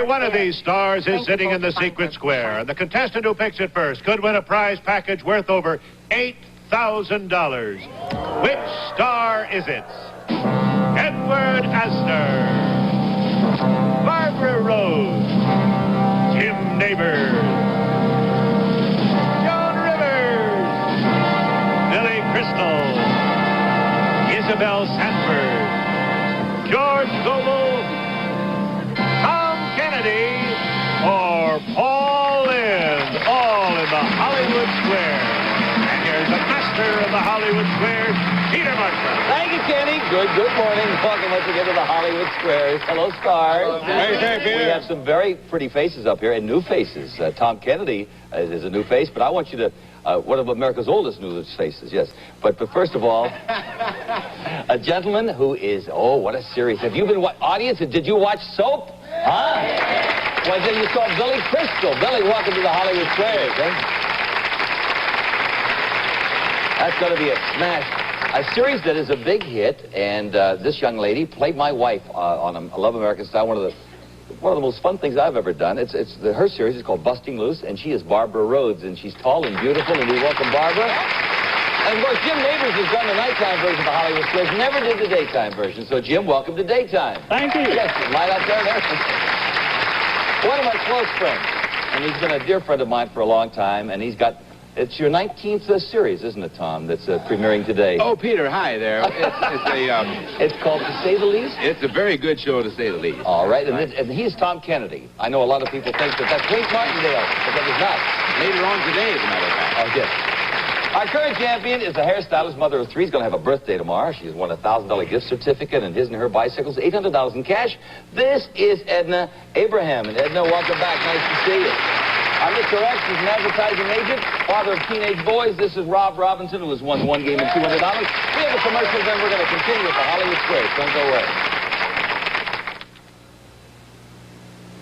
one of these stars is sitting in the secret square, and the contestant who picks it first could win a prize package worth over $8,000. Which star is it? Edward Astor, Barbara Rose, Jim Neighbors, Joan Rivers, Billy Crystal, Isabel Sanford, George Gobel, Tom Kennedy, or Paul Lynde, all in the Hollywood Square. And here's the master of the Hollywood Square, Peter Marshall. Thank you, Kenny. Good morning. Welcome once again to the Hollywood Squares. Hello, stars. Hey, we have some very pretty faces up here, and new faces. Tom Kennedy is a new face, but I want you to, one of America's oldest newest faces, yes. But first of all, a gentleman who is, oh, what a series. Have you been, audience, did you watch Soap? Huh? Well, then you saw Billy Crystal. Billy, welcome to the Hollywood Squares. That's going to be a smash. A series that is a big hit, and this young lady played my wife on I Love American Style, one of the most fun things I've ever done. Her series is called Busting Loose, and she is Barbara Rhodes, and she's tall and beautiful, and we welcome Barbara. And of course, Jim Neighbors has done the nighttime version of the Hollywood Squares, never did the daytime version. So Jim, welcome to daytime. Thank you. Yes, light out there. One of my close friends, and he's been a dear friend of mine for a long time, and he's got. It's your 19th series, isn't it, Tom, that's premiering today? Oh, Peter, hi there. It's called To Say the Least? It's a very good show, to say the least. All right, and he's Tom Kennedy. I know a lot of people think that that's Kate Martindale, but that is not. Later on today, as a matter of fact. Oh, yes. Our current champion is a hairstylist, mother of 3. She's going to have a birthday tomorrow. She's won a $1,000 gift certificate and his and her bicycles, $800 in cash. This is Edna Abraham. And Edna, welcome back. Nice to see you. I'm Mr. X, he's an advertising agent, father of teenage boys. This is Rob Robinson, who has won one game and $200. We have a commercial, then we're going to continue with the Hollywood Squares. Don't go away.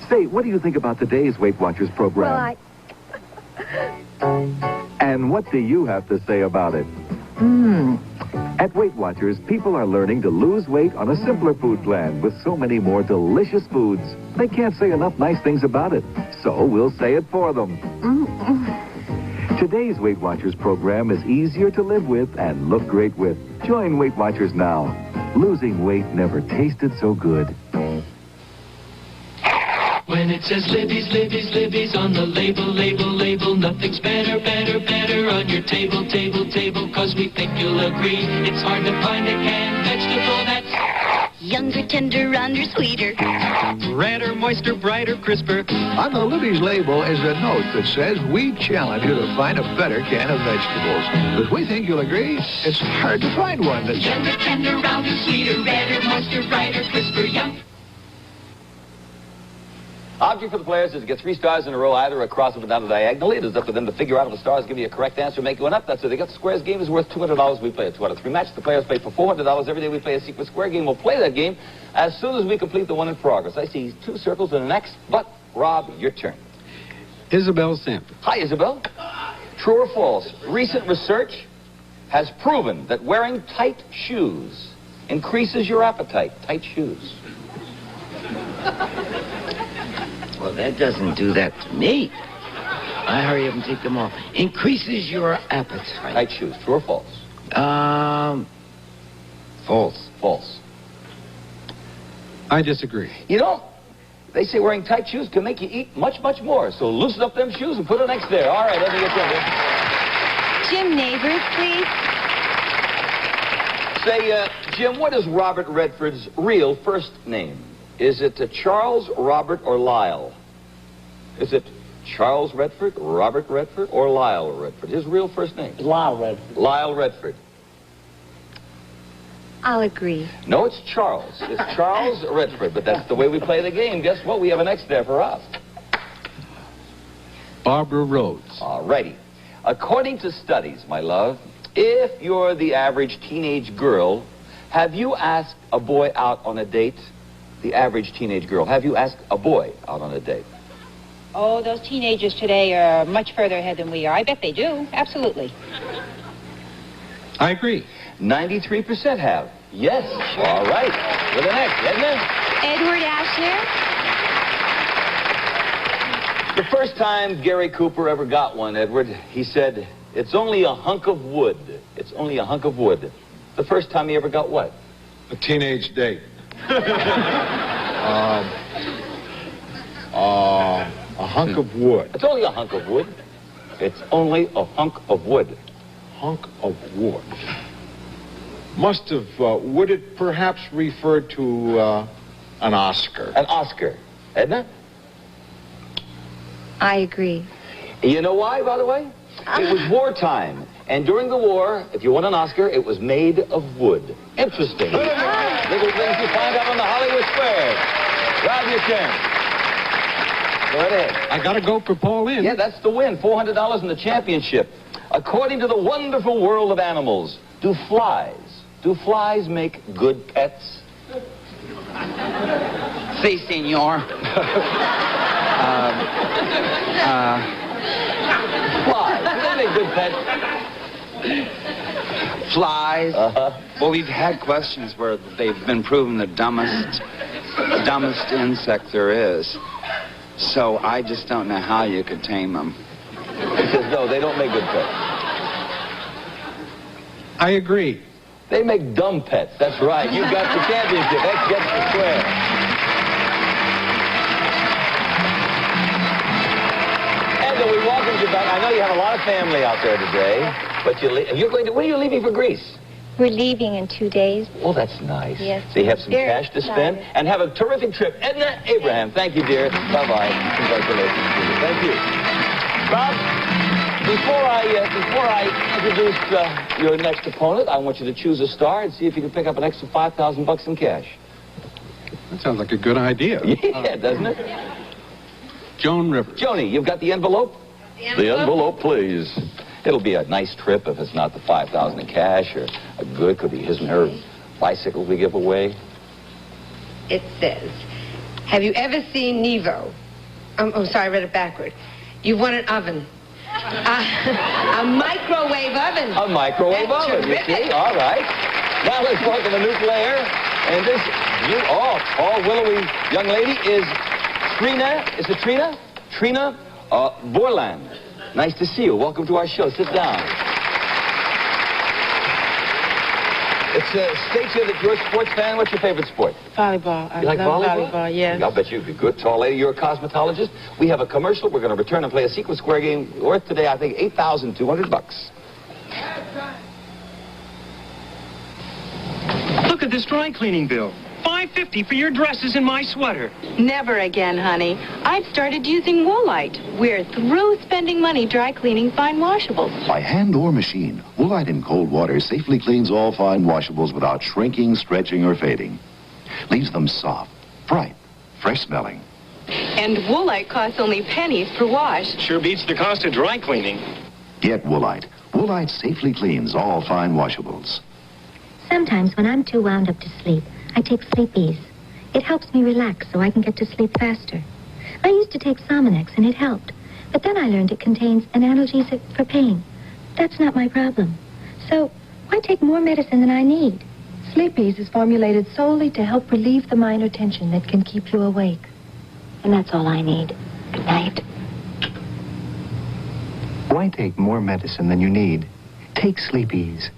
Say, what do you think about today's Weight Watchers program? Well, And what do you have to say about it? At Weight Watchers, people are learning to lose weight on a simpler food plan with so many more delicious foods. They can't say enough nice things about it, so we'll say it for them. Today's Weight Watchers program is easier to live with and look great with. Join Weight Watchers now. Losing weight never tasted so good. When it says Libby's, Libby's, Libby's on the label, label, label, nothing's better, better, better on your table, table, table, 'cause we think you'll agree. It's hard to find a canned vegetable that's younger, tender, rounder, sweeter. redder, moister, brighter, crisper. On the Libby's label is a note that says, we challenge you to find a better can of vegetables. Because we think you'll agree, it's hard to find one that's Younger, tender, rounder, sweeter, redder, moister, brighter, crisper, young. Object for the players is to get 3 stars in a row, either across or down the diagonal. It is up to them to figure out if the stars give you a correct answer, make you one up. That's it. They got the squares game is worth $200. We play a 2 out of 3 match. The players play for $400. Every day we play a secret square game. We'll play that game as soon as we complete the one in progress. I see 2 circles and an X, but Rob, your turn. Isabel Sanford. Hi, Isabel. True or false? Recent research has proven that wearing tight shoes increases your appetite. Tight shoes. Well, that doesn't do that to me. I hurry up and take them off. Increases your appetite. Tight shoes. True or false? False. False. I disagree. You know, they say wearing tight shoes can make you eat much, much more. So loosen up them shoes and put an X there. All right, let me get you. Jim Neighbors, please. Say, Jim, what is Robert Redford's real first name? Is it Charles, Robert, or Lyle? Is it Charles Redford, Robert Redford, or Lyle Redford? His real first name? Lyle Redford. Lyle Redford. I'll agree. No, it's Charles. It's Charles Redford, but that's the way we play the game. Guess what? We have an X there for us. Barbara Rhodes. All righty. According to studies, my love, if you're the average teenage girl, have you asked a boy out on a date? The average teenage girl. Have you asked a boy out on a date? Oh, those teenagers today are much further ahead than we are. I bet they do. Absolutely. I agree. 93% have. Yes. All right. With an X, Edna? Edward Asher. The first time Gary Cooper ever got one, Edward, he said, "It's only a hunk of wood. It's only a hunk of wood." The first time he ever got what? A teenage date. A hunk of wood. It's only a hunk of wood. It's only a hunk of wood. Hunk of wood. Must have, would it perhaps refer to an Oscar? An Oscar. Edna? I agree. You know why, by the way? It was wartime. And during the war, if you won an Oscar, it was made of wood. Interesting. Little things you find out on the Hollywood Square. Grab your chance. Go right ahead. I gotta go for Paul in. Yeah, that's the win. $400 in the championship. According to the wonderful world of animals, do flies make good pets? Si, senor. Flies. Do they make good pets? Flies. Well, we've had questions where they've been proven the dumbest insect there is. So I just don't know how you could tame them. He says, no, they don't make good pets. I agree. They make dumb pets. That's right. You got the championship. X gets the square. Edna, we welcome you back. I know you have a lot of family out there today, but when are you leaving for Greece? We're leaving in 2 days. Oh, that's nice. Yes. So you have some Very cash to spend excited. and have a terrific trip. Edna Abraham, thank you, dear. Bye-bye. Congratulations to you. Thank you. Bob, before I introduce your next opponent, I want you to choose a star and see if you can pick up an extra $5,000 in cash. That sounds like a good idea. Yeah, doesn't it? Joan Rivers. Joni, you've got the envelope? The envelope, please. It'll be a nice trip if it's not the $5,000 in cash, or a good, could be his and her bicycle we give away. It says, have you ever seen Nevo? Oh, sorry, I read it backward. You've won an oven. A microwave oven. A microwave That's oven, you terrific. see? All right. Now let's welcome a new player. And this, tall, willowy young lady is Trina. Is it Trina? Trina Borland. Nice to see you. Welcome to our show. Sit down. It states here that you're a sports fan. What's your favorite sport? Volleyball. You like volleyball? Yes. I'll bet you'd be good. Tall lady, you're a cosmetologist. We have a commercial. We're going to return and play a sequence square game worth today, I think, $8,200. Look at this dry cleaning bill. $5.50 for your dresses and my sweater. Never again, honey. I've started using Woolite. We're through spending money dry cleaning fine washables. By hand or machine, Woolite in cold water safely cleans all fine washables without shrinking, stretching, or fading. Leaves them soft, bright, fresh smelling. And Woolite costs only pennies per wash. Sure beats the cost of dry cleaning. Get Woolite. Woolite safely cleans all fine washables. Sometimes when I'm too wound up to sleep, I take Sleepies. It helps me relax so I can get to sleep faster. I used to take Sominex and it helped, but then I learned it contains an analgesic for pain. That's not my problem. So why take more medicine than I need? Sleepies is formulated solely to help relieve the minor tension that can keep you awake. And that's all I need. Good night. Why take more medicine than you need? Take Sleepies.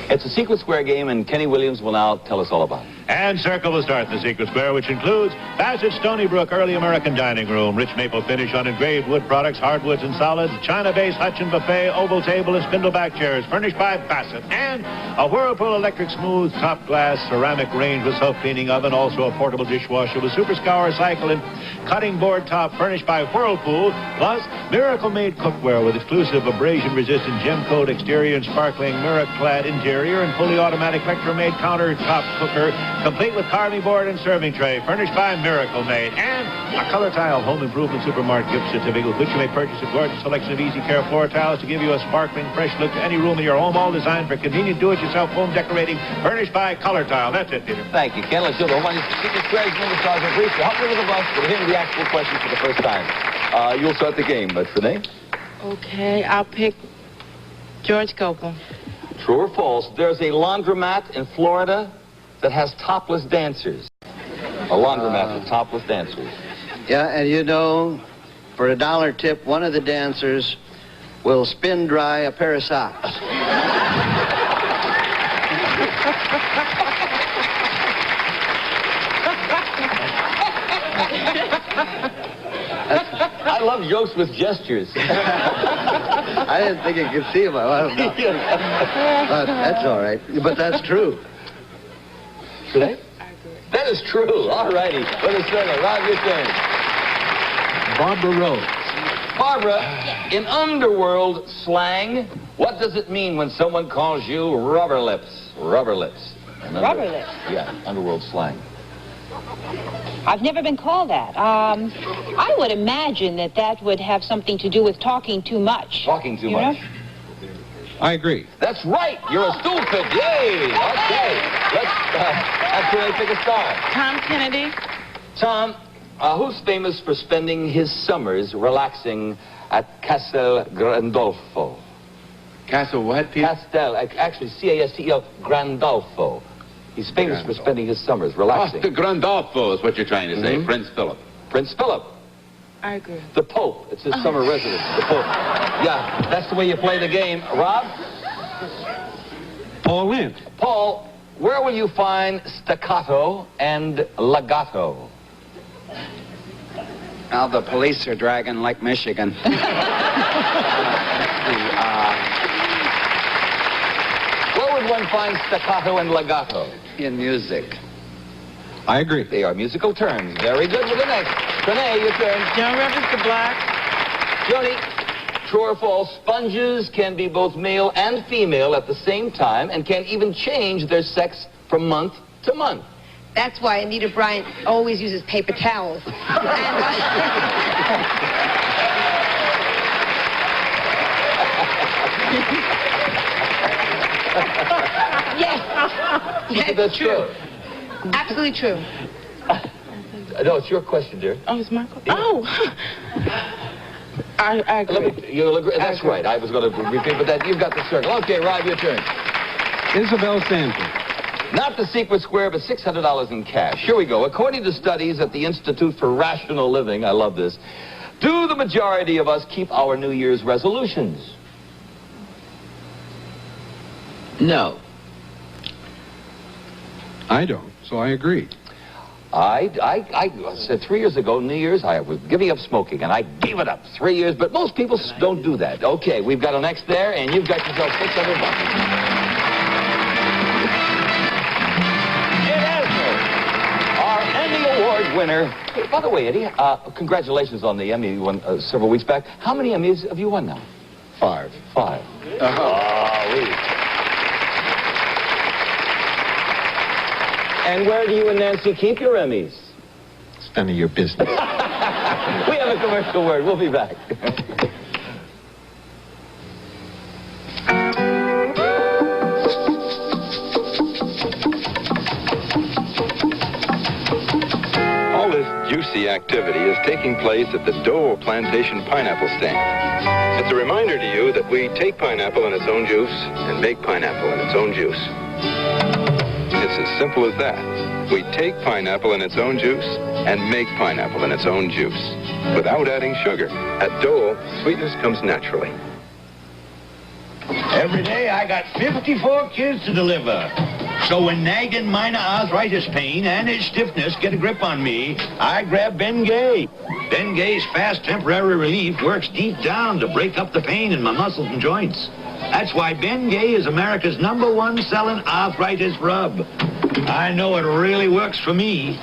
It's a secret square game, and Kenny Williams will now tell us all about it. And Circle will start the secret square, which includes Bassett Stony Brook Early American Dining Room, rich maple finish on engraved wood products, hardwoods and solids, China-based Hutchin buffet, oval table, and spindleback chairs, furnished by Bassett. And a Whirlpool electric smooth top glass ceramic range with self-cleaning oven, also a portable dishwasher with super scour cycle and cutting board top, furnished by Whirlpool, plus Miracle-made cookware with exclusive abrasion-resistant gem-coat exterior and sparkling mirror-clad interior and fully automatic Electro-made countertop cooker, complete with carving board and serving tray, furnished by Miracle Made. And a color tile home improvement supermarket gift certificate with which you may purchase a gorgeous selection of easy care floor tiles to give you a sparkling, fresh look to any room in your home, all designed for convenient do-it-yourself home decorating, furnished by Color Tile. That's it, Peter. Thank you, Ken. Let's do the home on secret squares. Remember, Sergeant Brief, to help me with the bus, we'll hear the actual question for the first time. You'll start the game, Trinae. Okay, I'll pick George Gopel. True or false, there's a laundromat in Florida that has topless dancers. A laundromat with topless dancers. Yeah, and you know, for $1 tip, one of the dancers will spin dry a pair of socks. I love jokes with gestures. I didn't think you could see him. I don't know. But that's all right. But that's true. Should I? That is true. All righty. Let us circle. Rob, your turn. Barbara Rose. Barbara, in underworld slang, what does it mean when someone calls you rubber lips? Rubber lips. Rubber lips? Yeah, underworld slang. I've never been called that. I would imagine that would have something to do with talking too much. Talking too much. Know? I agree. That's right. You're a stupid. Yay. Okay. Let's actually pick a star. Tom Kennedy. Tom, who's famous for spending his summers relaxing at Castel Grandolfo? Castle what, Pete? Castel, actually C-A-S-T-E-L, Grandolfo. He's famous for spending his summers relaxing. Costa Grandolfo is what you're trying to say. Prince Philip. Prince Philip. I agree. The Pope. It's his summer residence. The Pope. Yeah, that's the way you play the game. Rob? Paul Lynde. Paul, where will you find staccato and legato? Now the police are dragging Lake Michigan. Where would one find staccato and legato? In music. I agree. They are musical terms. Very good with the next. Renee, your turn. Joan Rivers, The Black. Joni, true or false, sponges can be both male and female at the same time and can even change their sex from month to month. That's why Anita Bryant always uses paper towels. Yes. That's true. Absolutely true. No, it's your question, dear. Oh, it's my question. Oh. I agree. You'll agree. That's right. I was going to repeat, but that you've got the circle. Okay, Rob, your turn. Isabel Sanford. Not the secret square, but $600 in cash. Here we go. According to studies at the Institute for Rational Living, I love this, do the majority of us keep our New Year's resolutions? No. I don't, so I agree. I said 3 years ago, New Year's, I was giving up smoking, and I gave it up 3 years, but most people don't do that. Okay, we've got an X there, and you've got yourself $600. Our Emmy Award winner. Hey, by the way, Eddie, congratulations on the Emmy you won several weeks back. How many Emmys have you won now? 5. 5. And where do you and Nancy keep your Emmys? It's none of your business. We have a commercial word. We'll be back. All this juicy activity is taking place at the Dole Plantation Pineapple Stand. It's a reminder to you that we take pineapple in its own juice and make pineapple in its own juice. It's as simple as that. We take pineapple in its own juice and make pineapple in its own juice without adding sugar. At Dole, sweetness comes naturally. Every day I got 54 kids to deliver. So when nagging minor arthritis pain and its stiffness get a grip on me, I grab Ben Gay. Ben Gay's fast temporary relief works deep down to break up the pain in my muscles and joints. That's why Ben Gay is America's #1 selling arthritis rub. I know it really works for me.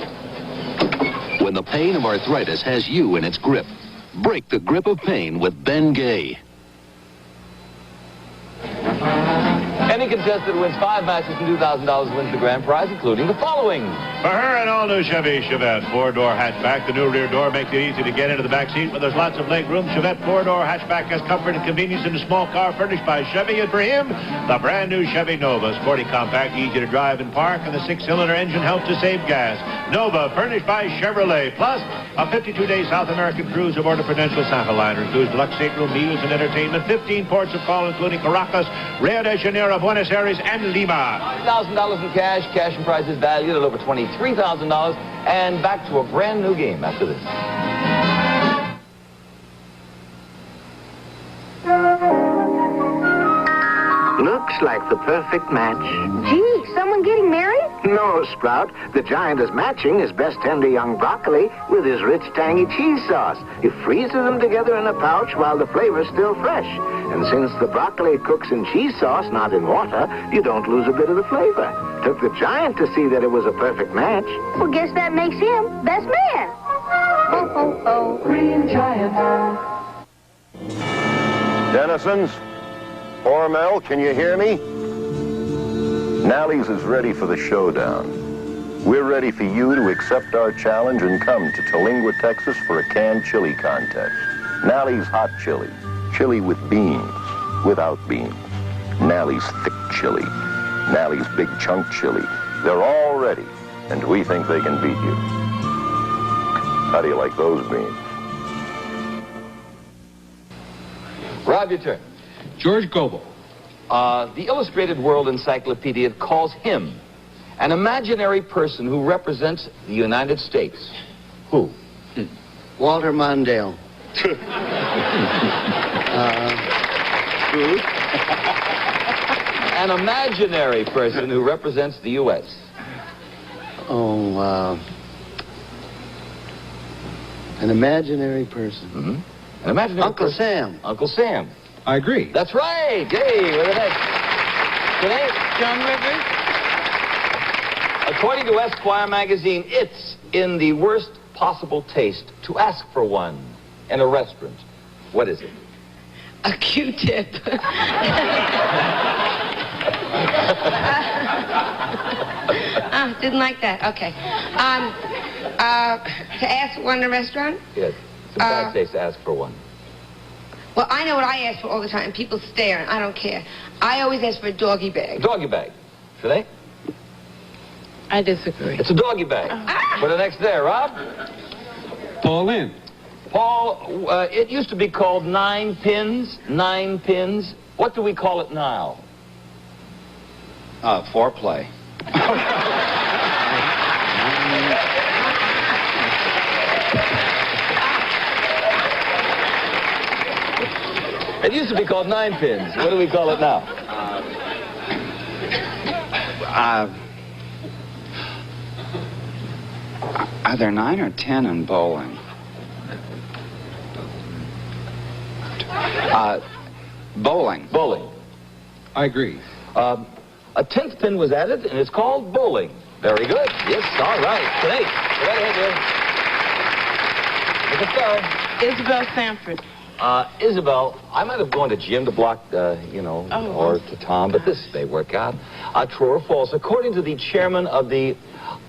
When the pain of arthritis has you in its grip, break the grip of pain with Ben Gay. Any contestant who wins 5 matches and $2,000 wins the grand prize, including the following. For her, an all-new Chevy Chevette 4-door hatchback. The new rear door makes it easy to get into the back seat, but there's lots of leg room. Chevette 4-door hatchback has comfort and convenience in a small car furnished by Chevy. And for him, the brand new Chevy Nova. Sporty, compact, easy to drive and park, and the 6-cylinder engine helps to save gas. Nova, furnished by Chevrolet. Plus, a 52-day South American cruise aboard a Prudential Santa liner. Includes deluxe stateroom meals and entertainment, 15 ports of call, including Caracas, Rio de Janeiro, Buenos Buenos Aires and Lima. $1,000 in cash, cash and prizes valued at over $23,000, and back to a brand new game after this. Looks like the perfect match. Gee, someone getting married? No, Sprout. The giant is matching his best tender young broccoli with his rich, tangy cheese sauce. He freezes them together in a pouch while the flavor's still fresh. And since the broccoli cooks in cheese sauce, not in water, you don't lose a bit of the flavor. Took the giant to see that it was a perfect match. Well, guess that makes him best man. Ho, ho, ho. Green Giant. Dennisons, Hormel, can you hear me? Nally's is ready for the showdown. We're ready for you to accept our challenge and come to Tolingua, Texas for a canned chili contest. Nally's hot chili. Chili with beans, without beans. Nally's thick chili. Nally's big chunk chili. They're all ready, and we think they can beat you. How do you like those beans? Rob, your turn. George Gobel. The Illustrated World Encyclopedia calls him an imaginary person who represents the United States. Who? Walter Mondale. An imaginary person who represents the U.S. An imaginary person. Mm-hmm. An imaginary Uncle person. Sam. Uncle Sam. I agree. That's right. Hey, with the next. Today, John Rivers. according to Esquire magazine, it's in the worst possible taste to ask for one in a restaurant. What is it? A Q-tip. Didn't like that. Okay. To ask one in a restaurant? Yes. It's a bad taste to ask for one. Well, I know what I ask for all the time. People stare, and I don't care. I always ask for a doggy bag. Doggy bag. Should I? I disagree. It's a doggy bag. Put it next there, Rob. Paul Lynn. Paul, it used to be called 9 pins. 9 pins. What do we call it now? Foreplay. It used to be called 9 pins. What do we call it now? Are there 9 or 10 in bowling? Bowling. Bowling. I agree. A 10th pin was added, and it's called bowling. Very good. Yes, all right. Great. Go right ahead, dear. Look at Isabel Sanford. Isabel, I might have gone to Jim to block, or to Tom, but this may work out. True or false? According to the chairman of the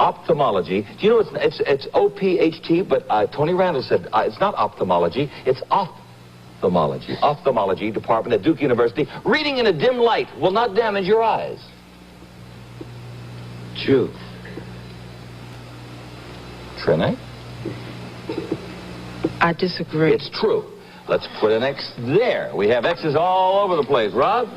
ophthalmology, do you know it's O-P-H-T, but Tony Randall said it's not ophthalmology, it's ophthalmology. Ophthalmology department at Duke University. Reading in a dim light will not damage your eyes. True. Trine? I disagree. It's true. Let's put an X there. We have X's all over the place. Rob?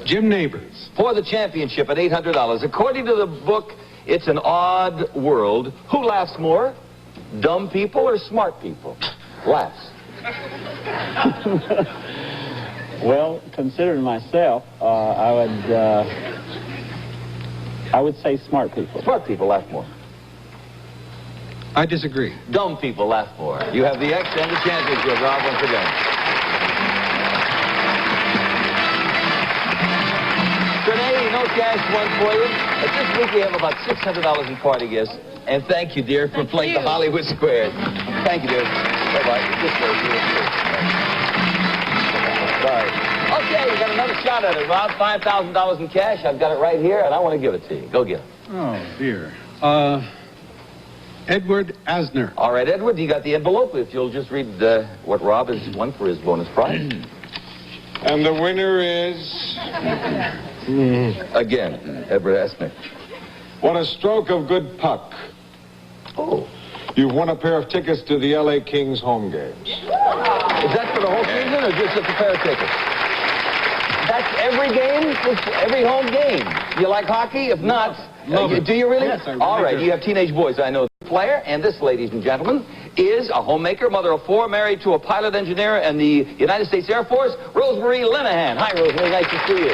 Jim Neighbors. For the championship at $800. According to the book, It's an Odd World. Who laughs more? Dumb people or smart people? Laughs. Well, considering myself, I would say smart people. Smart people laugh more. I disagree. Dumb people laugh more. You have the X and the championship, Rob, once again. Renee, no cash one for you. This week we have about $600 in party gifts. And thank you, dear, for playing the Hollywood Squares. Thank you, dear. Bye-bye. This way, Sorry. Okay, we got another shot at it, Rob. $5,000 in cash. I've got it right here, and I want to give it to you. Go get it. Oh, dear. Edward Asner. All right, Edward, you got the envelope. If you'll just read what Rob has won for his bonus prize. And the winner is... Again, Edward Asner. What a stroke of good puck. Oh. You've won a pair of tickets to the L.A. Kings home games. Is that for the whole season or just a pair of tickets? That's watch every game, every home game. You like hockey? If not, do you really? Yes, I really All right, do. you have teenage boys, I know. Player, and this, ladies and gentlemen, is a homemaker, mother of 4, married to a pilot engineer in the United States Air Force, Rosemary Linehan. Hi, Rosemary. Nice to see you.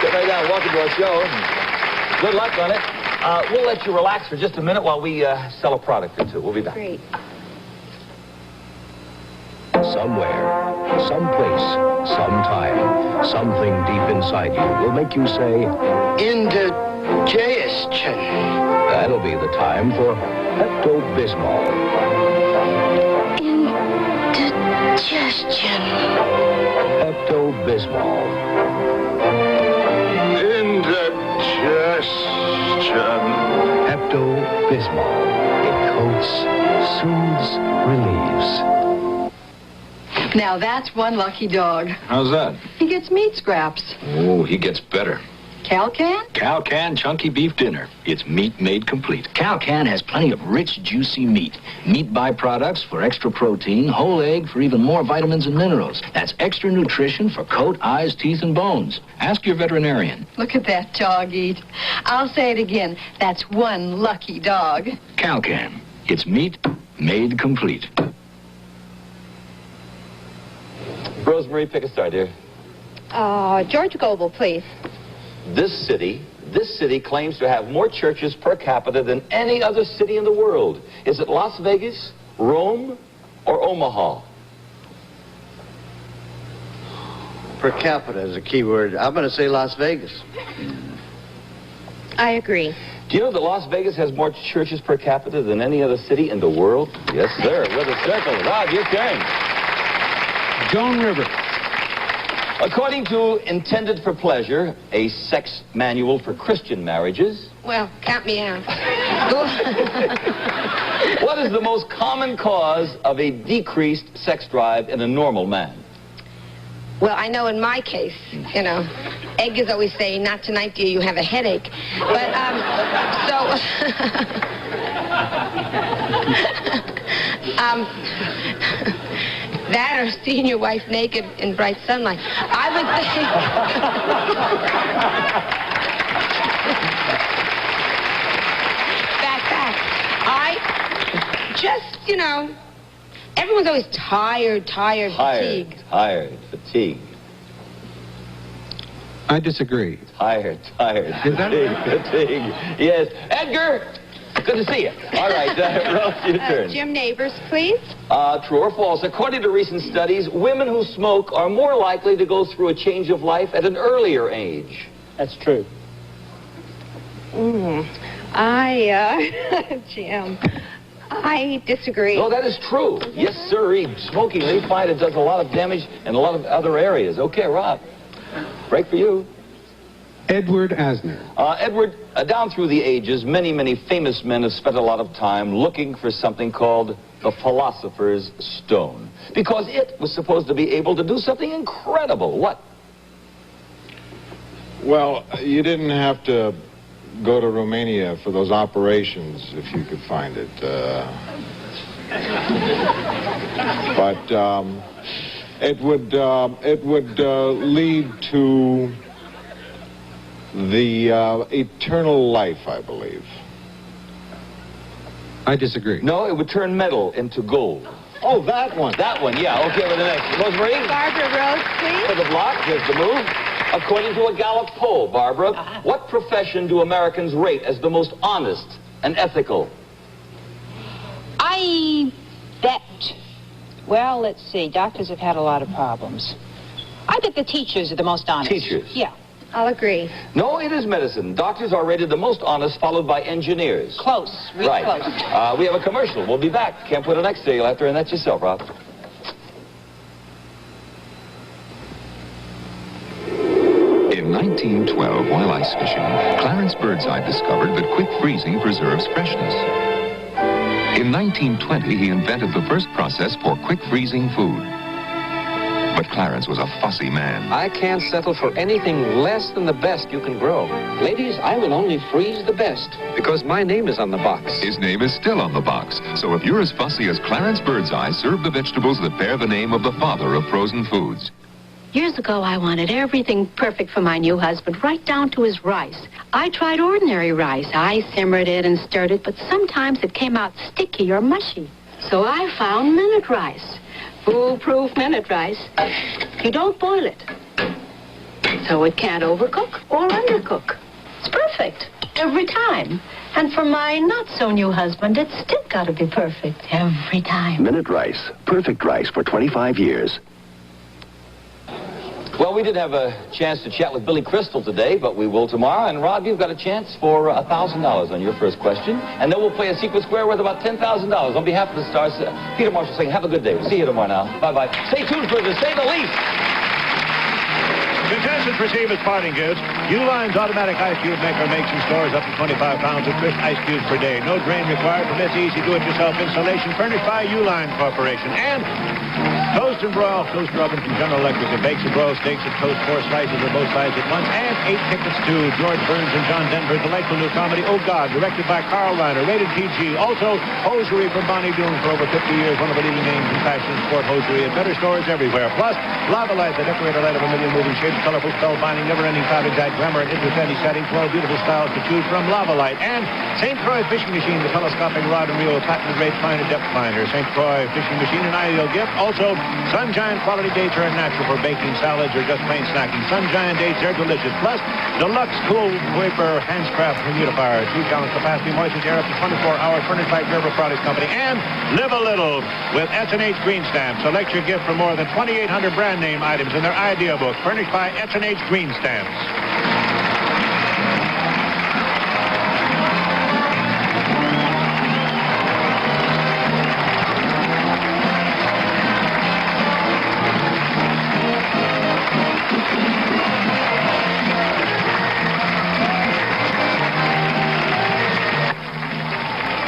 Sit right down. Welcome to our show. Good luck on it. We'll let you relax for just a minute while we sell a product or two. We'll be back. Great. Somewhere, someplace, sometime, something deep inside you will make you say, indigestion. That'll be the time for Pepto-Bismol. Indigestion. Pepto-Bismol. Indigestion. Pepto-Bismol. It coats, soothes, relieves. Now that's one lucky dog. How's that? He gets meat scraps. Oh, he gets better. Calcan? Calcan Chunky Beef Dinner. It's meat made complete. Calcan has plenty of rich, juicy meat. Meat byproducts for extra protein, whole egg for even more vitamins and minerals. That's extra nutrition for coat, eyes, teeth, and bones. Ask your veterinarian. Look at that dog eat. I'll say it again. That's one lucky dog. Calcan. It's meat made complete. Rosemary, pick a star, dear. George Goebel, please. This city claims to have more churches per capita than any other city in the world. Is it Las Vegas, Rome, or Omaha? Per capita is a key word. I'm going to say Las Vegas. I agree. Do you know that Las Vegas has more churches per capita than any other city in the world? Yes, sir. With a circle. Rob, your turn. Joan Rivers. According to Intended for Pleasure, a sex manual for Christian marriages, Well, count me out. what is the most common cause of a decreased sex drive in a normal man? Well, I know in my case, Edgar's always saying, not tonight, dear, you have a headache. But, that or seeing your wife naked in bright sunlight. I would think... back. I just, everyone's always tired, fatigued. Tired, fatigue. I disagree. Tired, fatigue. Yes. Edgar, good to see you. All right, Rose, your turn. Jim Neighbors, please. True or false? According to recent studies, women who smoke are more likely to go through a change of life at an earlier age. That's true. Jim, I disagree. No, that is true. Yes, sir. Smoking, they find it does a lot of damage in a lot of other areas. Okay, Rob. Break for you. Edward Asner. Edward, down through the ages, many famous men have spent a lot of time looking for something called the Philosopher's Stone. Because it was supposed to be able to do something incredible. What? Well, you didn't have to go to Romania for those operations if you could find it. But it would lead to the eternal life, I believe. I disagree. No, it would turn metal into gold. Oh, that one. That one, yeah. Okay, with the next. Rosemary? Barbara Rose, please. To the block. Here's the move. According to a Gallup poll, Barbara, what profession do Americans rate as the most honest and ethical? I bet. Well, let's see. Doctors have had a lot of problems. I bet the teachers are the most honest. Teachers? Yeah. I'll agree. No, it is medicine. Doctors are rated the most honest, followed by engineers. Close. Real right. close. We have a commercial. We'll be back. Can't put it next day. You'll have to earn that yourself, Rob. In 1912, while ice fishing, Clarence Birdseye discovered that quick freezing preserves freshness. In 1920, he invented the first process for quick freezing food. But Clarence was a fussy man. I can't settle for anything less than the best you can grow. Ladies, I will only freeze the best, because my name is on the box. His name is still on the box. So if you're as fussy as Clarence Birdseye, serve the vegetables that bear the name of the father of frozen foods. Years ago, I wanted everything perfect for my new husband, right down to his rice. I tried ordinary rice. I simmered it and stirred it, but sometimes it came out sticky or mushy. So I found minute rice. Foolproof minute rice. You don't boil it, so it can't overcook or undercook. It's perfect every time. And for my not-so-new husband, it's still got to be perfect every time. Minute Rice. Perfect rice for 25 years. Well, we didn't have a chance to chat with Billy Crystal today, but we will tomorrow. And Rob, you've got a chance for $1,000 on your first question. And then we'll play a secret square worth about $10,000. On behalf of the stars, Peter Marshall saying, have a good day. We'll see you tomorrow now. Bye-bye. Stay tuned for To Say the Least. Contestants receive as parting gifts Uline's automatic ice cube maker makes and stores up to 25 pounds of crisp ice cubes per day. No drain required. Permits easy do-it-yourself installation furnished by Uline Corporation. And toast and broil toaster oven from General Electric. It bakes and broils steaks and toast 4 slices of both sides at once. And 8 tickets to George Burns and John Denver's delightful new comedy, Oh God, directed by Carl Reiner, rated PG. Also, hosiery from Bonnie Doon for over 50 years. One of the leading names in fashion and sport hosiery at better stores everywhere. Plus, Lava Light, the decorator light of a million moving shapes, colorful spell-binding, never-ending cloud exact glamour and interest-any setting. 12 beautiful styles to choose from. Lava Light. And St. Croix Fishing Machine, the telescopic rod and reel, patented rate finder, depth finder. St. Croix Fishing Machine, an ideal gift. Also, Sun Giant quality dates are natural for baking salads or just plain snacking. Sun Giant dates, they're delicious. Plus, Deluxe Cool Vapor Handscraft Humidifier. 2-gallon capacity, moistures air up to 24 hours, furnished by Gerber Products Company. And live a little with S&H Green Stamp. Select your gift from more than 2,800 brand name items in their idea book, furnished by S&H Green Stamps.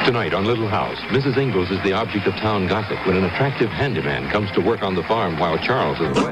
Tonight on Little House, Mrs. Ingalls is the object of town gossip when an attractive handyman comes to work on the farm while Charles is away.